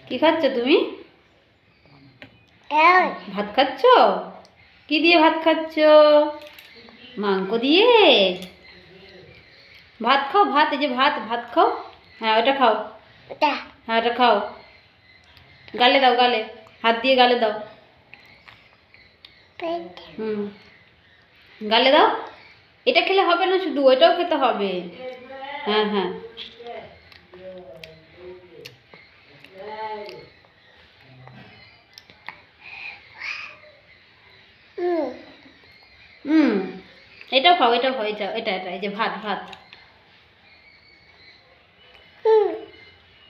কি খাচ্ছ তুমি? ভাত খাচ্ছ? কি দিয়ে ভাত খাচ্ছ? মাংস দিয়ে? ভাত খাও, ভাত, এই যে ভাত, ভাত খাও। হ্যাঁ ওটা খাও, হ্যাঁ ওটা খাও। গালে দাও, গালে হাত দিয়ে গালে দাও। হুম, গালে দাও। এটা খেলে হবে না, শুধু ওইটাও খেতে হবে। হ্যাঁ হ্যাঁ। হুম, এটাও খাও, এটাও খাও, এটা এটা এটা এই যে ভাত, ভাত।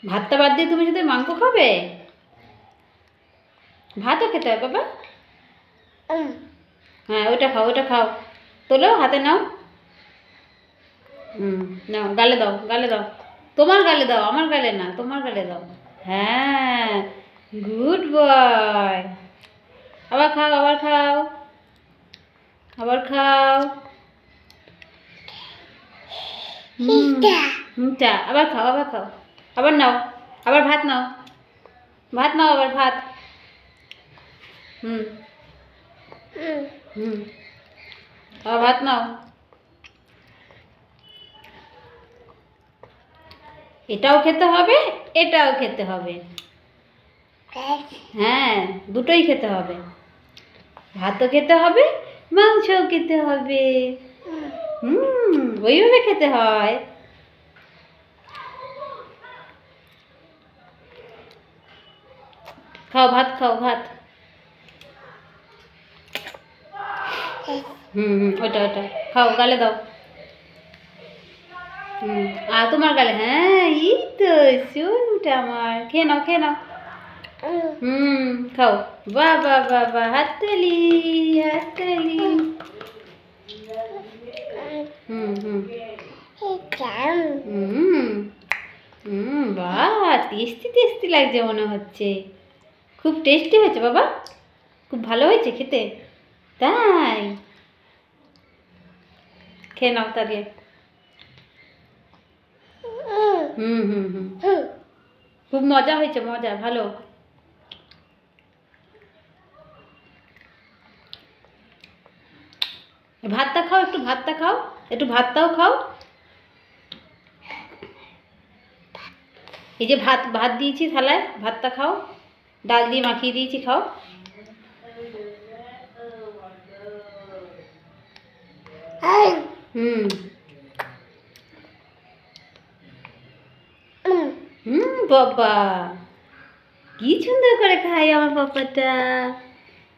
ভাতটা বাদ দিয়ে তুমি শুধু মাংস খাবে? ভাতও খেতে হয় বাবা। হ্যাঁ ওইটা খাও, ওইটা খাও। তোলো, হাতে নাও। নাও, গালে দাও, গালে দাও। তোমার গালে দাও, আমার গালে না, তোমার গালে দাও। হ্যাঁ, গুড বয়। আবার খাও, আবার খাও, আবার খাও। আবার খাও, আবার খাও। আবার নাও, আবার ভাত নাও, ভাত নাও, আবার ভাত। হুম হুম, আবার ভাত নাও। এটাও খেতে হবে, এটাও খেতে হবে। হ্যাঁ, দুটোই খেতে হবে। ভাতও খেতে হবে, মাংসও খেতে হবে। ওইভাবে খেতে হয়। খাও, ভাত খাও, ভাত। ওটা ওটা খাও, গালে দাও। আর তোমার গালে, হ্যাঁ এই তো শুনটা আমার। খেয়ে নাও, খেয়ে নাও। খাও। বাহ বাহ বাহ বাহ, হাততালি, হাততালি। বাহ, টেস্টি টেস্টি লাগছে মনে হচ্ছে। খুব টেস্টি হয়েছে বাবা, খুব ভালো হয়েছে খেতে। তাই খেয়ে নাও তাহলে। খুব মজা হয়েছে, মজা, ভালো। ভাতটা খাও, একটু ভাতটা খাও, একটু ভাতটাও খাও। এই যে ভাত, ভাত দিয়েছি থালায়, ভাতটা খাও। ডাল দিয়ে মাখিয়ে দিয়েছি, খাও। বাবা, কি সুন্দর করে খায় আমার পাপাটা,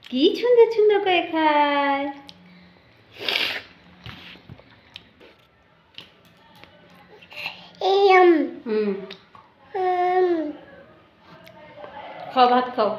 কি সুন্দর সুন্দর করে খায়। খাও, ভাত খাও।